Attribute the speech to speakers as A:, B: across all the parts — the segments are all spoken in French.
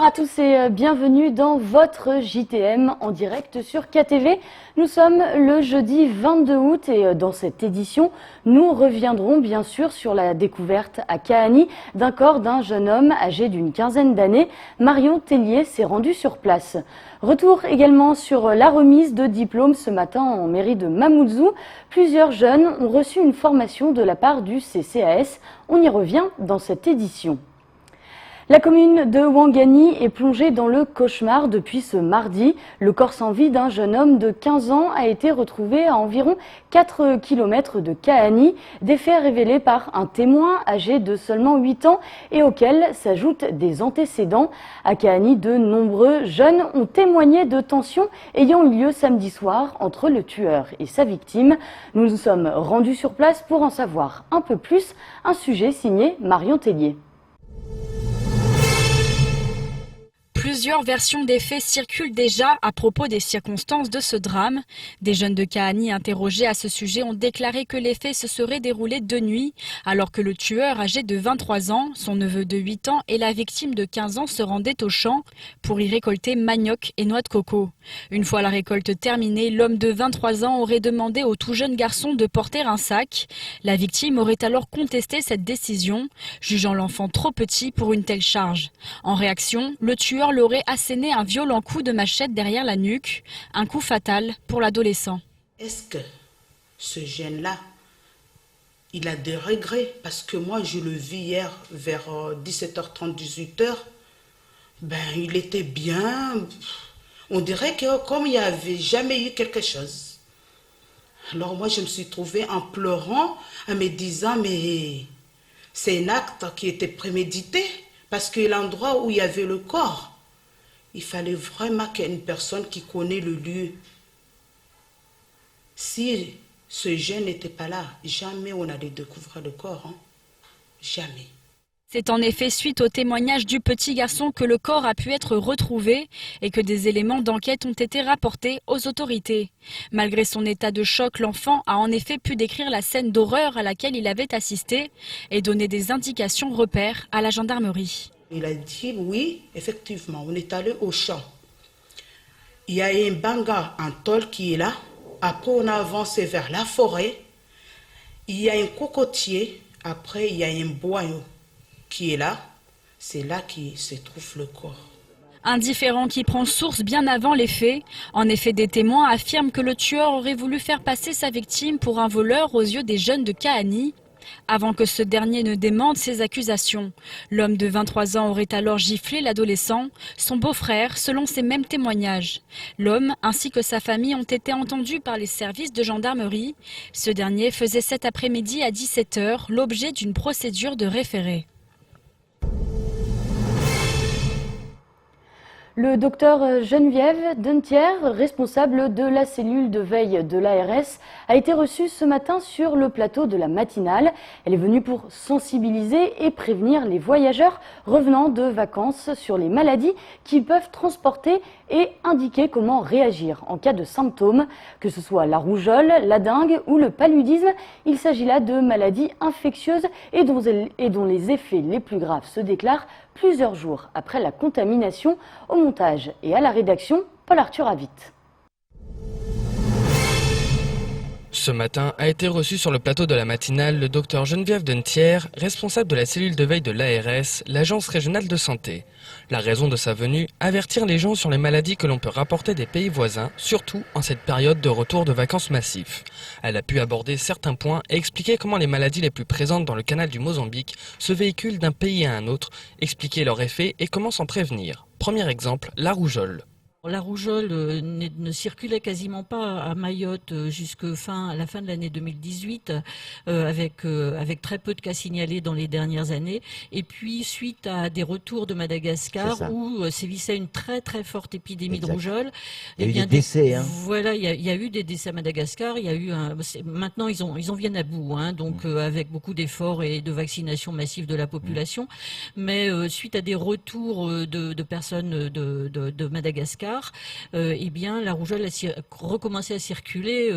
A: à tous et bienvenue dans votre JTM en direct sur KTV. Nous sommes le jeudi 22 août et dans cette édition, nous reviendrons bien sûr sur la découverte à Kahani d'un corps d'un jeune homme âgé d'une quinzaine d'années. Marion Tellier s'est rendue sur place. Retour également sur la remise de diplômes ce matin en mairie de Mamoudzou. Plusieurs jeunes ont reçu une formation de la part du CCAS. On y revient dans cette édition. La commune de Ouangani est plongée dans le cauchemar depuis ce mardi. Le corps sans vie d'un jeune homme de 15 ans a été retrouvé à environ 4 km de Kahani. Des faits révélés par un témoin âgé de seulement 8 ans et auxquels s'ajoutent des antécédents. À Kahani, de nombreux jeunes ont témoigné de tensions ayant eu lieu samedi soir entre le tueur et sa victime. Nous nous sommes rendus sur place pour en savoir un peu plus. Un sujet signé Marion Tellier.
B: Plusieurs versions des faits circulent déjà à propos des circonstances de ce drame. Des jeunes de Kahani interrogés à ce sujet ont déclaré que les faits se seraient déroulés de nuit, alors que le tueur âgé de 23 ans, son neveu de 8 ans et la victime de 15 ans se rendaient au champ pour y récolter manioc et noix de coco. Une fois la récolte terminée, l'homme de 23 ans aurait demandé au tout jeune garçon de porter un sac. La victime aurait alors contesté cette décision, jugeant l'enfant trop petit pour une telle charge. En réaction, le tueur lui aurait asséné un violent coup de machette derrière la nuque, un coup fatal pour l'adolescent.
C: Est-ce que ce jeune-là, il a des regrets? Parce que moi, je le vis hier vers 17h30, 18h. Il était bien. On dirait que comme il n'y avait jamais eu quelque chose. Alors moi, je me suis trouvée en pleurant, en me disant, mais c'est un acte qui était prémédité. Parce que l'endroit où il y avait le corps, il fallait vraiment qu'il y ait une personne qui connaît le lieu. Si ce jeune n'était pas là, jamais on allait découvrir le corps. Jamais.
B: C'est en effet suite au témoignage du petit garçon que le corps a pu être retrouvé et que des éléments d'enquête ont été rapportés aux autorités. Malgré son état de choc, l'enfant a en effet pu décrire la scène d'horreur à laquelle il avait assisté et donner des indications repères à la gendarmerie.
C: Il a dit oui, effectivement, on est allé au champ. Il y a un banga en tôle qui est là. Après, on a avancé vers la forêt. Il y a un cocotier. Après, il y a un boyau qui est là. C'est là qu'il se trouve le corps.
B: Un différend qui prend source bien avant les faits. En effet, des témoins affirment que le tueur aurait voulu faire passer sa victime pour un voleur aux yeux des jeunes de Kahani, avant que ce dernier ne démente ses accusations. L'homme de 23 ans aurait alors giflé l'adolescent, son beau-frère, selon ces mêmes témoignages. L'homme ainsi que sa famille ont été entendus par les services de gendarmerie. Ce dernier faisait cet après-midi à 17h l'objet d'une procédure de référé.
A: Le docteur Geneviève Dentière, responsable de la cellule de veille de l'ARS, a été reçue ce matin sur le plateau de la matinale. Elle est venue pour sensibiliser et prévenir les voyageurs revenant de vacances sur les maladies qu'ils peuvent transporter et indiquer comment réagir en cas de symptômes, que ce soit la rougeole, la dengue ou le paludisme. Il s'agit là de maladies infectieuses et dont les effets les plus graves se déclarent plusieurs jours après la contamination. Au montage et à la rédaction, Paul-Arthur Avit.
D: Ce matin a été reçu sur le plateau de la matinale le docteur Geneviève Dentière, responsable de la cellule de veille de l'ARS, l'agence régionale de santé. La raison de sa venue, avertir les gens sur les maladies que l'on peut rapporter des pays voisins, surtout en cette période de retour de vacances massifs. Elle a pu aborder certains points et expliquer comment les maladies les plus présentes dans le canal du Mozambique se véhiculent d'un pays à un autre, expliquer leurs effets et comment s'en prévenir. Premier exemple, la rougeole.
E: La rougeole ne circulait quasiment pas à Mayotte jusqu'à la fin de l'année 2018, avec très peu de cas signalés dans les dernières années. Et puis, suite à des retours de Madagascar, où sévissait une très très forte épidémie de rougeole.
F: Il y a eu des décès.
E: Voilà, il y a eu des décès à Madagascar. Il y a eu maintenant, ils en viennent à bout, donc avec beaucoup d'efforts et de vaccination massive de la population. Mais suite à des retours de personnes de Madagascar, la rougeole a recommencé à circuler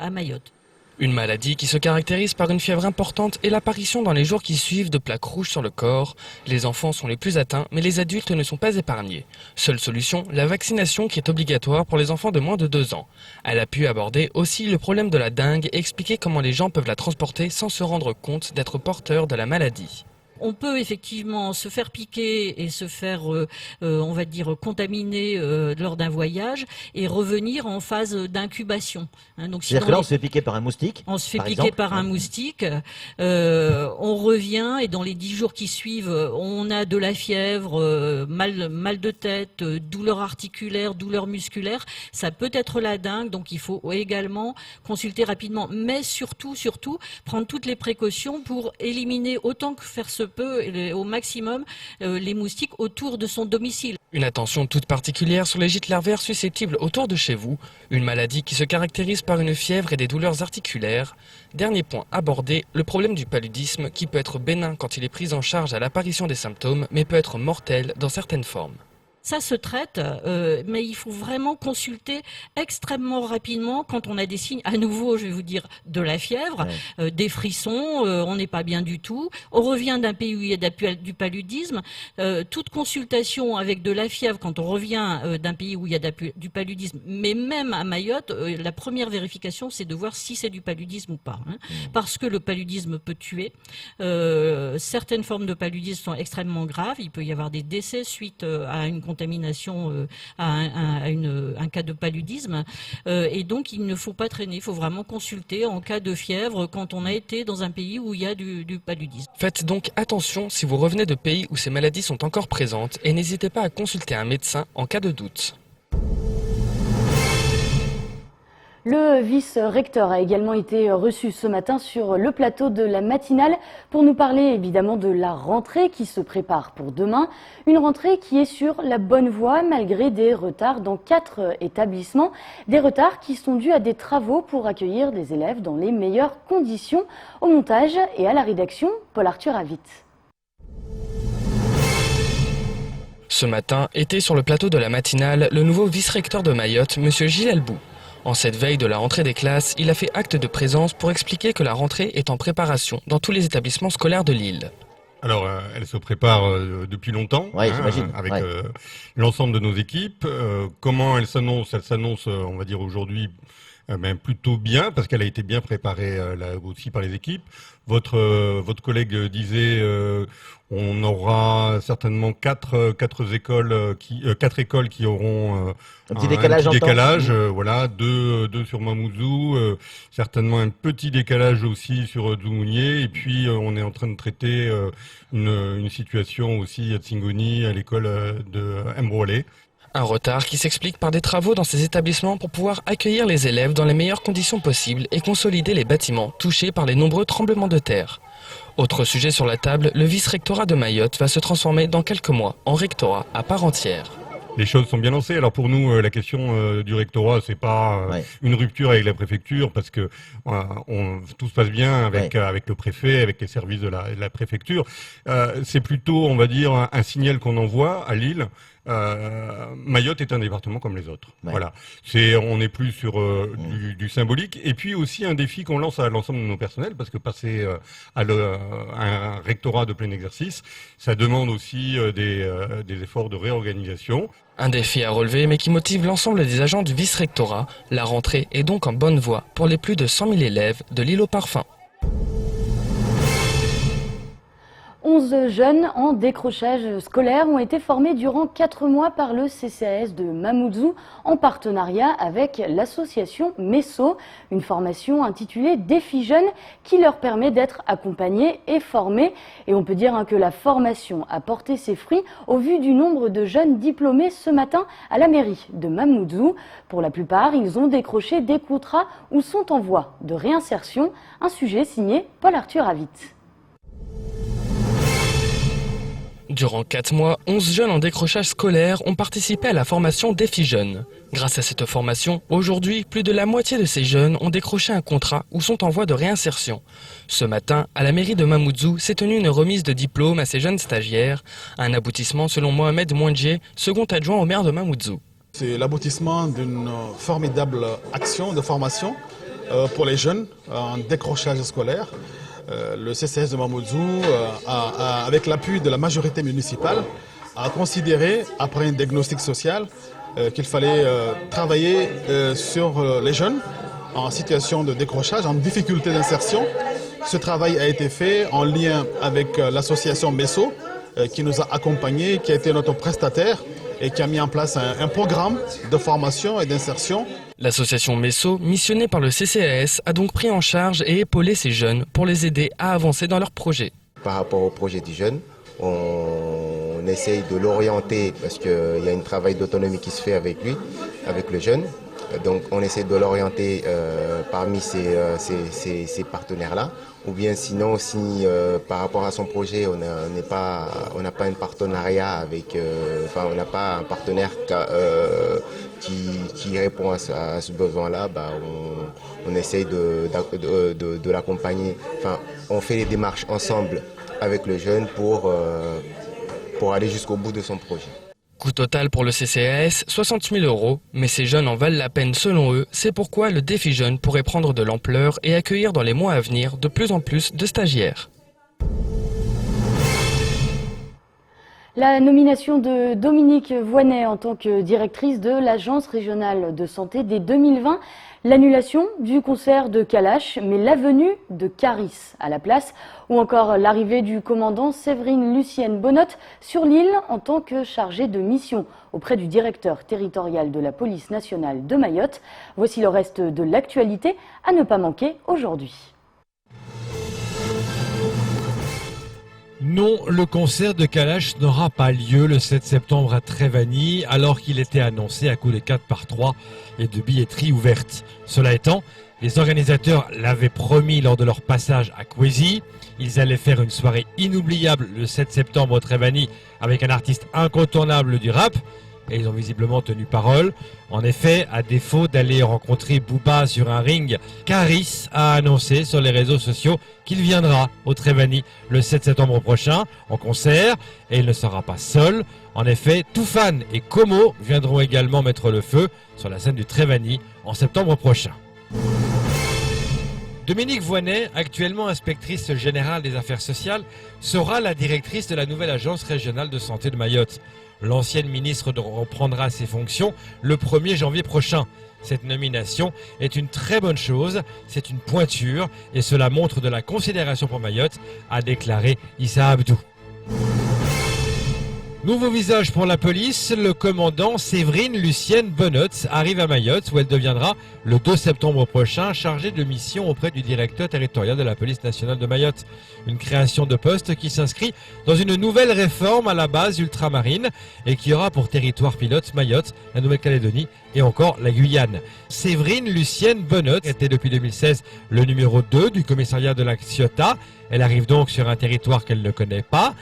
E: à Mayotte.
D: Une maladie qui se caractérise par une fièvre importante et l'apparition dans les jours qui suivent de plaques rouges sur le corps. Les enfants sont les plus atteints, mais les adultes ne sont pas épargnés. Seule solution, la vaccination qui est obligatoire pour les enfants de moins de 2 ans. Elle a pu aborder aussi le problème de la dengue et expliquer comment les gens peuvent la transporter sans se rendre compte d'être porteurs de la maladie.
E: On peut effectivement se faire piquer et se faire, on va dire, contaminer lors d'un voyage et revenir en phase d'incubation.
F: Donc, c'est-à-dire que là, on se fait piquer par un moustique.
E: On se fait piquer par un moustique, on revient et dans les 10 jours qui suivent, on a de la fièvre, mal de tête, douleur articulaire, douleur musculaire. Ça peut être la dengue, donc il faut également consulter rapidement. Mais surtout, prendre toutes les précautions pour éliminer autant que faire se peut, au maximum, les moustiques autour de son domicile.
D: Une attention toute particulière sur les gîtes larvaires susceptibles autour de chez vous. Une maladie qui se caractérise par une fièvre et des douleurs articulaires. Dernier point abordé, le problème du paludisme qui peut être bénin quand il est pris en charge à l'apparition des symptômes, mais peut être mortel dans certaines formes.
E: Ça se traite, mais il faut vraiment consulter extrêmement rapidement quand on a des signes, à nouveau, je vais vous dire, de la fièvre, des frissons, on n'est pas bien du tout. On revient d'un pays où il y a du paludisme. Toute consultation avec de la fièvre, quand on revient d'un pays où il y a du paludisme, mais même à Mayotte, la première vérification, c'est de voir si c'est du paludisme ou pas. Parce que le paludisme peut tuer. Certaines formes de paludisme sont extrêmement graves. Il peut y avoir des décès suite à une contamination, à un cas de paludisme. Et donc, il ne faut pas traîner. Il faut vraiment consulter en cas de fièvre quand on a été dans un pays où il y a du paludisme.
D: Faites donc attention si vous revenez de pays où ces maladies sont encore présentes et n'hésitez pas à consulter un médecin en cas de doute.
A: Le vice-recteur a également été reçu ce matin sur le plateau de la matinale pour nous parler évidemment de la rentrée qui se prépare pour demain. Une rentrée qui est sur la bonne voie malgré des retards dans 4 établissements. Des retards qui sont dus à des travaux pour accueillir des élèves dans les meilleures conditions. Au montage et à la rédaction, Paul-Arthur Avit.
D: Ce matin était sur le plateau de la matinale le nouveau vice-recteur de Mayotte, M. Gilles Elbou. En cette veille de la rentrée des classes, il a fait acte de présence pour expliquer que la rentrée est en préparation dans tous les établissements scolaires de l'île.
G: Alors, elle se prépare depuis longtemps, avec l'ensemble de nos équipes. Comment elle s'annonce? Elle s'annonce, on va dire aujourd'hui, plutôt bien, parce qu'elle a été bien préparée là aussi par les équipes. Votre collègue disait, on aura certainement quatre écoles qui auront
F: un petit décalage,
G: voilà, deux sur Mamoudzou, certainement un petit décalage aussi sur Dzoumounié, et puis on est en train de traiter une situation aussi à Tsingoni, à l'école de Mbroualé.
D: Un retard qui s'explique par des travaux dans ces établissements pour pouvoir accueillir les élèves dans les meilleures conditions possibles et consolider les bâtiments touchés par les nombreux tremblements de terre. Autre sujet sur la table, le vice-rectorat de Mayotte va se transformer dans quelques mois en rectorat à part entière.
G: Les choses sont bien lancées. Alors pour nous, la question du rectorat, c'est pas une rupture avec la préfecture, parce que tout se passe bien avec le préfet, avec les services de la préfecture. C'est plutôt, on va dire, un signal qu'on envoie à Lille. Mayotte est un département comme les autres. Voilà. On n'est plus sur du symbolique, et puis aussi un défi qu'on lance à l'ensemble de nos personnels, parce que passer à un rectorat de plein exercice, ça demande aussi des efforts de réorganisation.
D: Un défi à relever, mais qui motive l'ensemble des agents du vice-rectorat. La rentrée est donc en bonne voie pour les plus de 100 000 élèves de l'île au Parfum.
A: 11 jeunes en décrochage scolaire ont été formés durant 4 mois par le CCAS de Mamoudzou en partenariat avec l'association MESSO, une formation intitulée Défi Jeunes qui leur permet d'être accompagnés et formés. Et on peut dire que la formation a porté ses fruits au vu du nombre de jeunes diplômés ce matin à la mairie de Mamoudzou. Pour la plupart, ils ont décroché des contrats ou sont en voie de réinsertion. Un sujet signé Paul-Arthur Avit.
D: Durant 4 mois, 11 jeunes en décrochage scolaire ont participé à la formation Défi Jeunes. Grâce à cette formation, aujourd'hui, plus de la moitié de ces jeunes ont décroché un contrat ou sont en voie de réinsertion. Ce matin, à la mairie de Mamoudzou, s'est tenue une remise de diplôme à ces jeunes stagiaires. Un aboutissement selon Mohamed Mouandjé, second adjoint au maire de Mamoudzou.
H: C'est l'aboutissement d'une formidable action de formation pour les jeunes en décrochage scolaire. Le CCS de Mamoudzou, avec l'appui de la majorité municipale, a considéré, après un diagnostic social, qu'il fallait travailler sur les jeunes en situation de décrochage, en difficulté d'insertion. Ce travail a été fait en lien avec l'association MESO, qui nous a accompagnés, qui a été notre prestataire et qui a mis en place un programme de formation et d'insertion.
D: L'association MESO, missionnée par le CCAS, a donc pris en charge et épaulé ces jeunes pour les aider à avancer dans leurs projets.
I: Par rapport au projet du jeune, on essaye de l'orienter parce qu'il y a un travail d'autonomie qui se fait avec lui, avec le jeune. Donc on essaie de l'orienter parmi ces partenaires-là. Ou bien sinon, si par rapport à son projet, on n'a pas un partenariat avec, on n'a pas un partenaire qui répond à ce besoin-là, on essaye de l'accompagner. Enfin, on fait les démarches ensemble avec le jeune pour aller jusqu'au bout de son projet.
D: Coût total pour le CCAS, 60 000 €, mais ces jeunes en valent la peine selon eux. C'est pourquoi le défi jeune pourrait prendre de l'ampleur et accueillir dans les mois à venir de plus en plus de stagiaires.
A: La nomination de Dominique Voynet en tant que directrice de l'Agence régionale de santé dès 2020, l'annulation du concert de Kalash, mais la venue de Caris à la place, ou encore l'arrivée du commandant Séverine Lucienne Bonnotte sur l'île en tant que chargée de mission auprès du directeur territorial de la police nationale de Mayotte. Voici le reste de l'actualité à ne pas manquer aujourd'hui.
J: Non, le concert de Kalash n'aura pas lieu le 7 septembre à Trévani, alors qu'il était annoncé à coups de 4x3 et de billetterie ouverte. Cela étant, les organisateurs l'avaient promis lors de leur passage à Kwezi. Ils allaient faire une soirée inoubliable le 7 septembre à Trévani avec un artiste incontournable du rap. Et ils ont visiblement tenu parole. En effet, à défaut d'aller rencontrer Booba sur un ring, Caris a annoncé sur les réseaux sociaux qu'il viendra au Trévani le 7 septembre prochain en concert. Et il ne sera pas seul. En effet, Toufan et Como viendront également mettre le feu sur la scène du Trévani en septembre prochain. Dominique Voynet, actuellement inspectrice générale des affaires sociales, sera la directrice de la nouvelle agence régionale de santé de Mayotte. L'ancienne ministre reprendra ses fonctions le 1er janvier prochain. Cette nomination est une très bonne chose, c'est une pointure et cela montre de la considération pour Mayotte, a déclaré Issa Abdou. Nouveau visage pour la police, le commandant Séverine Lucienne Bonnotte arrive à Mayotte où elle deviendra le 2 septembre prochain chargée de mission auprès du directeur territorial de la police nationale de Mayotte. Une création de poste qui s'inscrit dans une nouvelle réforme à la base ultramarine et qui aura pour territoire pilote Mayotte, la Nouvelle-Calédonie et encore la Guyane. Séverine Lucienne Bonnotte était depuis 2016 le numéro 2 du commissariat de la Ciotat. Elle arrive donc sur un territoire qu'elle ne connaît pas,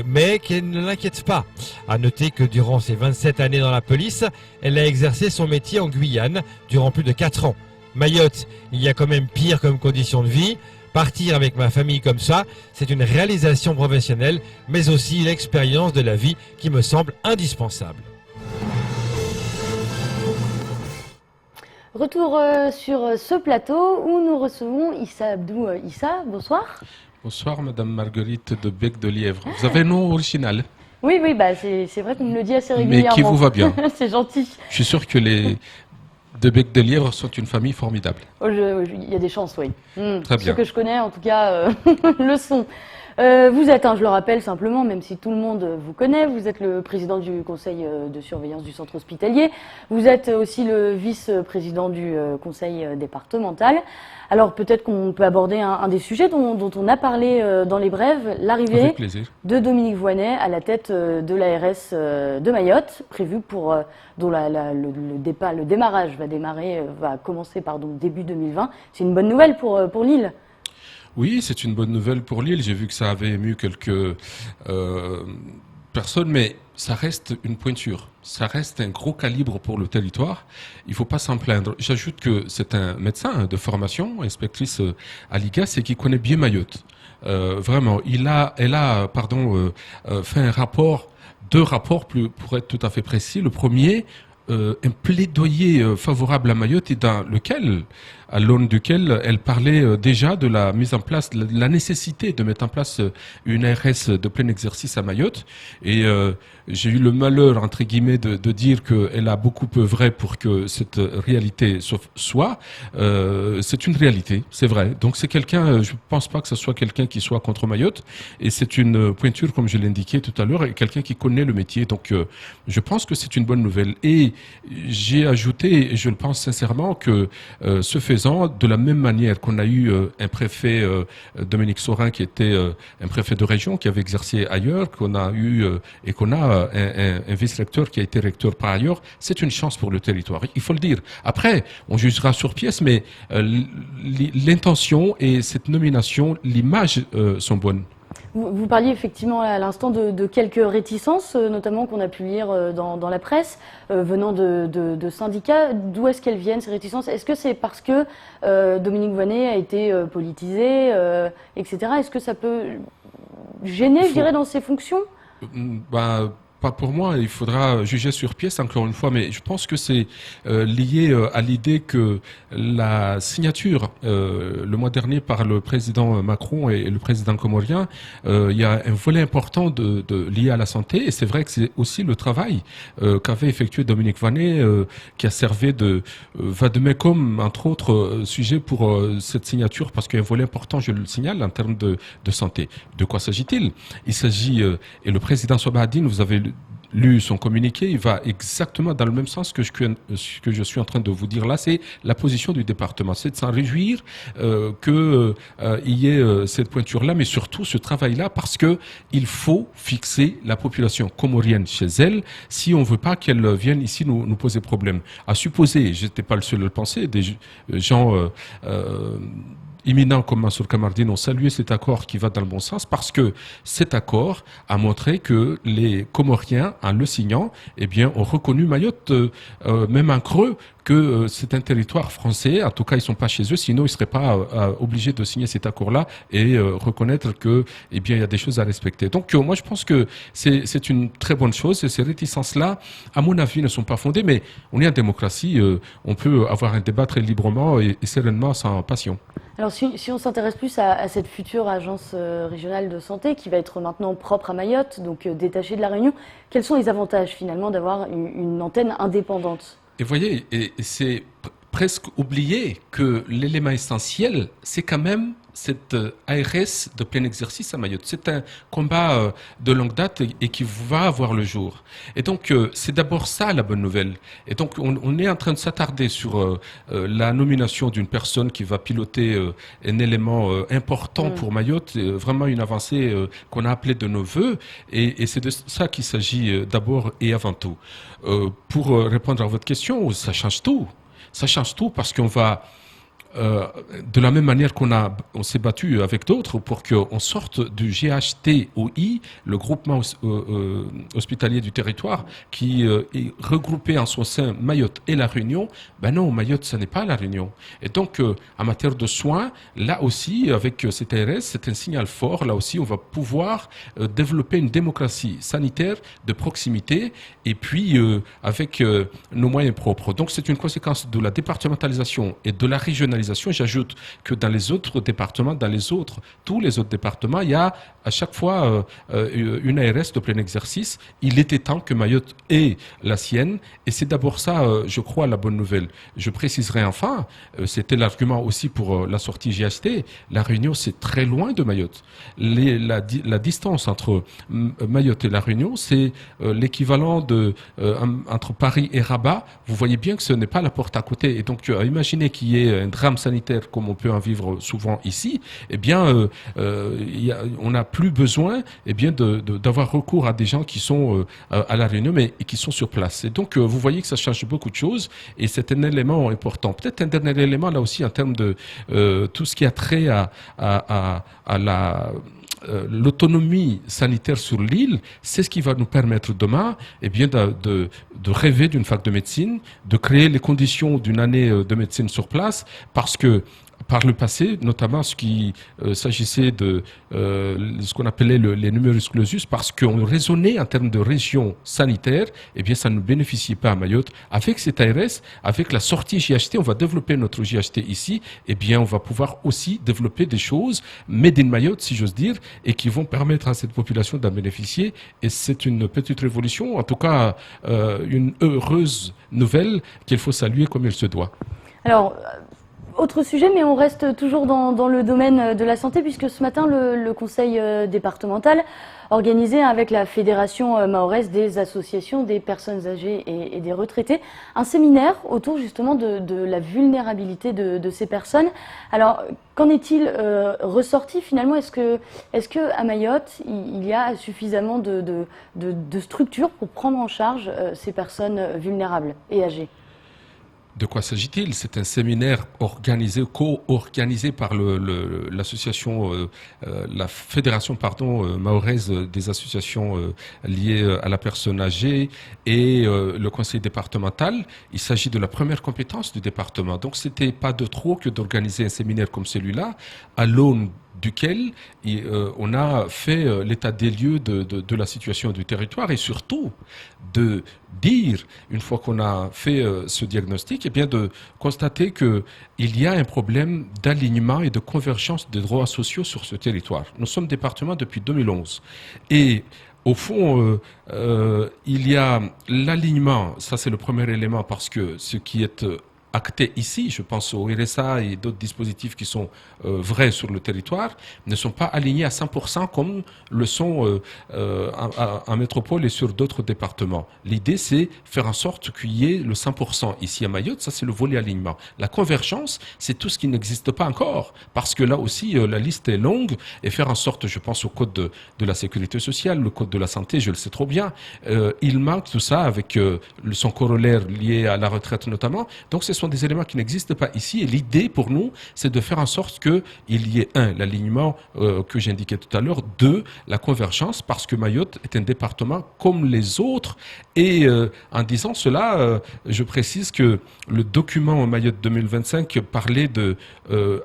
J: mais qui ne l'inquiète pas. À noter que durant ses 27 années dans la police, elle a exercé son métier en Guyane durant plus de 4 ans. Mayotte, il y a quand même pire comme condition de vie. Partir avec ma famille comme ça, c'est une réalisation professionnelle, mais aussi l'expérience de la vie qui me semble indispensable.
A: Retour sur ce plateau où nous recevons Issa Abdou. Issa, bonsoir.
K: Bonsoir Madame Marguerite de Bec de Lièvre. Vous avez un nom original.
A: Oui, c'est vrai qu'on me le dit assez régulièrement.
K: Mais qui vous va bien.
A: C'est gentil.
K: Je suis sûr que les de Bec de Lièvre sont une famille formidable.
A: Il y a des chances, oui.
K: Très bien.
A: Ceux que je connais, en tout cas, le sont. Vous êtes, je le rappelle simplement, même si tout le monde vous connaît, vous êtes le président du conseil de surveillance du centre hospitalier. Vous êtes aussi le vice-président du conseil départemental. Alors peut-être qu'on peut aborder un des sujets dont on a parlé dans les brèves, l'arrivée de Dominique Voynet à la tête de l'ARS de Mayotte, prévue pour dont le démarrage va commencer début 2020. C'est une bonne nouvelle pour l'île.
K: Oui, c'est une bonne nouvelle pour l'île. J'ai vu que ça avait ému quelques personnes, mais ça reste une pointure. Ça reste un gros calibre pour le territoire. Il ne faut pas s'en plaindre. J'ajoute que c'est un médecin de formation, inspectrice à l'IGAS, et qui connaît bien Mayotte. Vraiment, elle a fait deux rapports pour être tout à fait précis. Le premier, un plaidoyer favorable à Mayotte et à l'aune duquel elle parlait déjà de la mise en place, de la nécessité de mettre en place une ARS de plein exercice à Mayotte. Et j'ai eu le malheur, entre guillemets, de dire qu'elle a beaucoup œuvré pour que cette réalité soit. C'est une réalité, c'est vrai. Donc c'est quelqu'un, je ne pense pas que ce soit quelqu'un qui soit contre Mayotte. Et c'est une pointure, comme je l'ai indiqué tout à l'heure, et quelqu'un qui connaît le métier. Donc je pense que c'est une bonne nouvelle. Et j'ai ajouté, et je le pense sincèrement, que ce faisant, de la même manière qu'on a eu un préfet, Dominique Saurin, qui était un préfet de région, qui avait exercé ailleurs, qu'on a eu et qu'on a un vice-recteur qui a été recteur par ailleurs, c'est une chance pour le territoire. Il faut le dire. Après, on jugera sur pièce, mais l'intention et cette nomination, l'image sont bonnes.
A: Vous parliez effectivement à l'instant de quelques réticences, notamment qu'on a pu lire dans la presse, venant de syndicats. D'où est-ce qu'elles viennent, ces réticences? Est-ce que c'est parce que Dominique Voynet a été politisé, etc. Est-ce que ça peut gêner, je dirais, dans ses fonctions?
K: Pas pour moi, il faudra juger sur pièce encore une fois, mais je pense que c'est lié à l'idée que la signature le mois dernier par le président Macron et le président comorien, il y a un volet important lié à la santé, et c'est vrai que c'est aussi le travail qu'avait effectué Dominique Voynet, qui a servi de vademecum, entre autres sujets pour cette signature, parce qu'il y a un volet important, je le signale, en termes de santé. De quoi s'agit-il? Il s'agit, et le président Sobahadine, vous avez lu son communiqué, il va exactement dans le même sens que je suis en train de vous dire là, c'est la position du département. C'est de s'en réjouir qu'il y ait cette pointure-là, mais surtout ce travail-là, parce que il faut fixer la population comorienne chez elle si on ne veut pas qu'elle vienne ici nous poser problème. À supposer, je n'étais pas le seul à le penser, des gens éminents comme Mansour Kamardine ont salué cet accord qui va dans le bon sens, parce que cet accord a montré que les Comoriens, en le signant, eh bien, ont reconnu Mayotte, même en creux, que c'est un territoire français. En tout cas, ils sont pas chez eux, sinon ils seraient pas obligés de signer cet accord-là et reconnaître que, eh bien, il y a des choses à respecter. Donc, moi, je pense que c'est une très bonne chose. Et ces réticences-là, à mon avis, ne sont pas fondées. Mais on est en démocratie, on peut avoir un débat très librement et sereinement, sans passion.
A: Alors, si on s'intéresse plus à cette future agence régionale de santé qui va être maintenant propre à Mayotte, donc détachée de la Réunion, quels sont les avantages finalement d'avoir une antenne indépendante?
K: Et vous voyez, c'est presque oublié que l'élément essentiel, c'est quand même cette ARS de plein exercice à Mayotte. C'est un combat de longue date et qui va avoir le jour. Et donc, c'est d'abord ça la bonne nouvelle. Et donc, on est en train de s'attarder sur la nomination d'une personne qui va piloter un élément important pour Mayotte, vraiment une avancée qu'on a appelée de nos voeux. Et c'est de ça qu'il s'agit d'abord et avant tout. Pour répondre à votre question, ça change tout. Ça change tout parce qu'on va... de la même manière on s'est battu avec d'autres pour qu'on sorte du GHTOI, le groupement hospitalier du territoire, qui est regroupé en son sein Mayotte et La Réunion. Ben non, Mayotte, ce n'est pas La Réunion. Et donc, en matière de soins, là aussi, avec cette ARS, c'est un signal fort. Là aussi, on va pouvoir développer une démocratie sanitaire de proximité et puis avec nos moyens propres. Donc, c'est une conséquence de la départementalisation et de la régionalisation. J'ajoute que dans les autres départements, tous les autres départements, il y a à chaque fois une ARS de plein exercice. Il était temps que Mayotte ait la sienne, et c'est d'abord ça, je crois, la bonne nouvelle. Je préciserai enfin, c'était l'argument aussi pour la sortie GHT, La Réunion, c'est très loin de Mayotte. La distance entre Mayotte et La Réunion, c'est l'équivalent entre Paris et Rabat. Vous voyez bien que ce n'est pas la porte à côté. Et donc, imaginez qu'il y ait un drame sanitaire comme on peut en vivre souvent ici, eh bien, on n'a plus besoin, eh bien, d'avoir recours à des gens qui sont à La Réunion, mais qui sont sur place. Et donc, vous voyez que ça change beaucoup de choses, et c'est un élément important. Peut-être un dernier élément là aussi en termes de tout ce qui a trait à l'autonomie sanitaire sur l'île, c'est ce qui va nous permettre demain, eh bien, de rêver d'une fac de médecine, de créer les conditions d'une année de médecine sur place, parce que par le passé, notamment ce qui s'agissait de ce qu'on appelait les numerus clausus, parce qu'on raisonnait en termes de région sanitaire, eh bien ça ne bénéficiait pas à Mayotte. Avec cet ARS, avec la sortie GHT, on va développer notre GHT ici, eh bien on va pouvoir aussi développer des choses made in Mayotte, si j'ose dire, et qui vont permettre à cette population d'en bénéficier. Et c'est une petite révolution, en tout cas une heureuse nouvelle qu'il faut saluer comme il se doit.
A: Alors, autre sujet, mais on reste toujours dans le domaine de la santé, puisque ce matin, le conseil départemental organisait avec la Fédération mahoraise des associations des personnes âgées et des retraités un séminaire autour justement de la vulnérabilité de ces personnes. Alors, qu'en est-il ressorti finalement? Est-ce que à Mayotte, il y a suffisamment de structures pour prendre en charge ces personnes vulnérables et âgées?
K: De quoi s'agit-il? C'est un séminaire co-organisé par l'association, la fédération mahoraise des associations liées à la personne âgée et le conseil départemental. Il s'agit de la première compétence du département. Donc c'était pas de trop que d'organiser un séminaire comme celui-là, à l'aune duquel on a fait l'état des lieux de la situation du territoire et surtout de dire, une fois qu'on a fait ce diagnostic, eh bien de constater qu'il y a un problème d'alignement et de convergence des droits sociaux sur ce territoire. Nous sommes département depuis 2011 et au fond, il y a l'alignement, ça c'est le premier élément parce que ce qui est actés ici, je pense au RSA et d'autres dispositifs qui sont vrais sur le territoire, ne sont pas alignés à 100% comme le sont en métropole et sur d'autres départements. L'idée, c'est faire en sorte qu'il y ait le 100% ici à Mayotte, ça c'est le volet alignement. La convergence, c'est tout ce qui n'existe pas encore, parce que là aussi, la liste est longue, et faire en sorte, je pense au code de la sécurité sociale, le code de la santé, je le sais trop bien, il manque tout ça avec son corollaire lié à la retraite notamment, donc ce sont des éléments qui n'existent pas ici et l'idée pour nous c'est de faire en sorte qu'il y ait l'alignement que j'indiquais tout à l'heure, la convergence parce que Mayotte est un département comme les autres et en disant cela je précise que le document Mayotte 2025 parlait de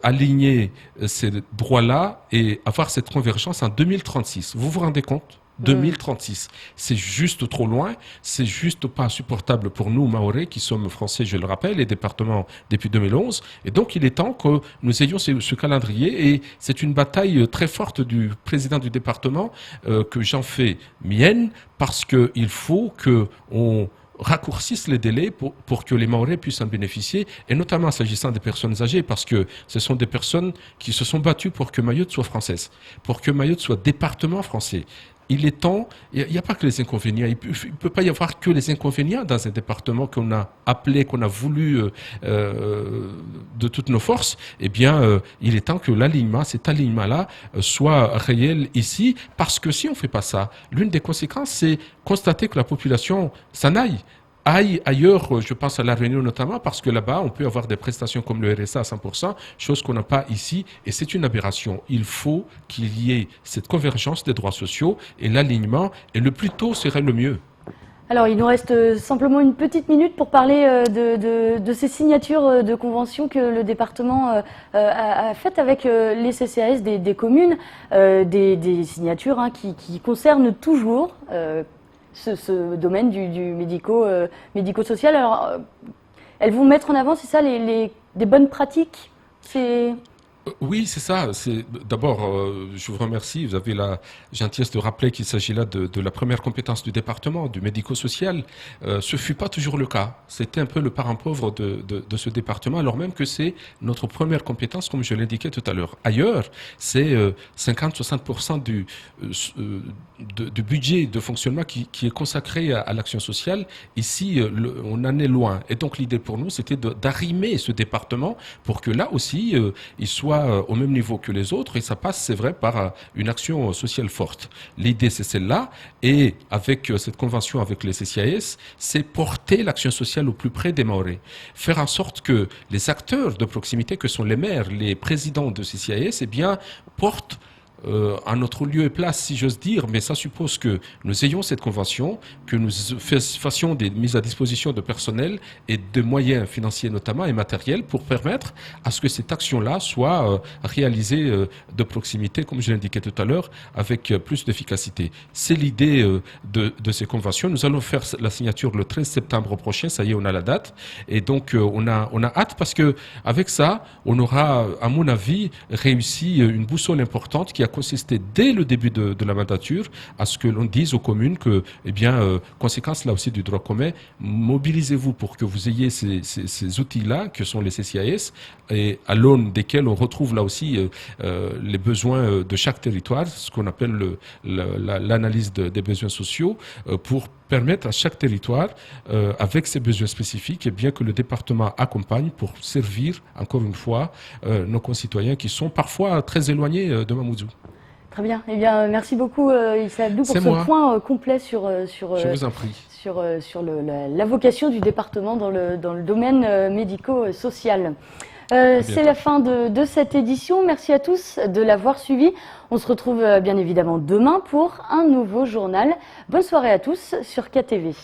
K: aligner ces droits-là et avoir cette convergence en 2036. Vous vous rendez compte? 2036. C'est juste trop loin, c'est juste pas supportable pour nous, Mahorais, qui sommes français, je le rappelle, et département depuis 2011. Et donc, il est temps que nous ayons ce calendrier. Et c'est une bataille très forte du président du département que j'en fais mienne, parce qu'il faut qu'on raccourcissent les délais pour que les Mahorais puissent en bénéficier, et notamment s'agissant des personnes âgées, parce que ce sont des personnes qui se sont battues pour que Mayotte soit française, pour que Mayotte soit département français. Il est temps, il n'y a pas que les inconvénients, il ne peut pas y avoir que les inconvénients dans un département qu'on a appelé, qu'on a voulu de toutes nos forces. Eh bien, il est temps que cet alignement-là soit réel ici, parce que si on ne fait pas ça, l'une des conséquences, c'est constater que la population s'en aille ailleurs, je pense à La Réunion notamment, parce que là-bas, on peut avoir des prestations comme le RSA à 100%, chose qu'on n'a pas ici, et c'est une aberration. Il faut qu'il y ait cette convergence des droits sociaux et l'alignement, et le plus tôt serait le mieux.
A: Alors, il nous reste simplement une petite minute pour parler de ces signatures de conventions que le département a faites avec les CCAS des communes, des signatures qui concernent toujours ce domaine du médico-social. Alors, elles vont mettre en avant, c'est ça, des bonnes pratiques?
K: Oui, c'est ça. D'abord, je vous remercie. Vous avez la gentillesse de rappeler qu'il s'agit là de la première compétence du département, du médico-social. Ce fut pas toujours le cas. C'était un peu le parent pauvre de ce département, alors même que c'est notre première compétence, comme je l'indiquais tout à l'heure. Ailleurs, c'est 50-60% du budget de fonctionnement qui est consacré à l'action sociale. Ici, on en est loin. Et donc, l'idée pour nous, c'était d'arrimer ce département pour que là aussi, il soit au même niveau que les autres, et ça passe, c'est vrai, par une action sociale forte. L'idée, c'est celle-là, et avec cette convention avec les CCAS, c'est porter l'action sociale au plus près des Mahorais. Faire en sorte que les acteurs de proximité, que sont les maires, les présidents de CCAS, eh bien, portent à notre lieu et place, si j'ose dire, mais ça suppose que nous ayons cette convention, que nous fassions des mises à disposition de personnel et de moyens financiers notamment et matériels pour permettre à ce que cette action-là soit réalisée de proximité, comme je l'indiquais tout à l'heure, avec plus d'efficacité. C'est l'idée de ces conventions. Nous allons faire la signature le 13 septembre prochain, ça y est, on a la date, et donc on a hâte parce que avec ça, on aura, à mon avis, réussi une boussole importante qui a consisté dès le début de la mandature à ce que l'on dise aux communes que, eh bien, conséquence là aussi du droit commun, mobilisez-vous pour que vous ayez ces outils-là que sont les CCAS et à l'aune desquels on retrouve là aussi les besoins de chaque territoire, ce qu'on appelle l'analyse des besoins sociaux pour permettre à chaque territoire, avec ses besoins spécifiques, eh bien que le département accompagne pour servir, encore une fois, nos concitoyens qui sont parfois très éloignés de Mamoudzou.
A: Très bien. Eh bien, merci beaucoup Issa Abdou pour ce point complet sur la vocation du département dans le domaine médico-social. C'est la fin de cette édition. Merci à tous de l'avoir suivi. On se retrouve bien évidemment demain pour un nouveau journal. Bonne soirée à tous sur KTV.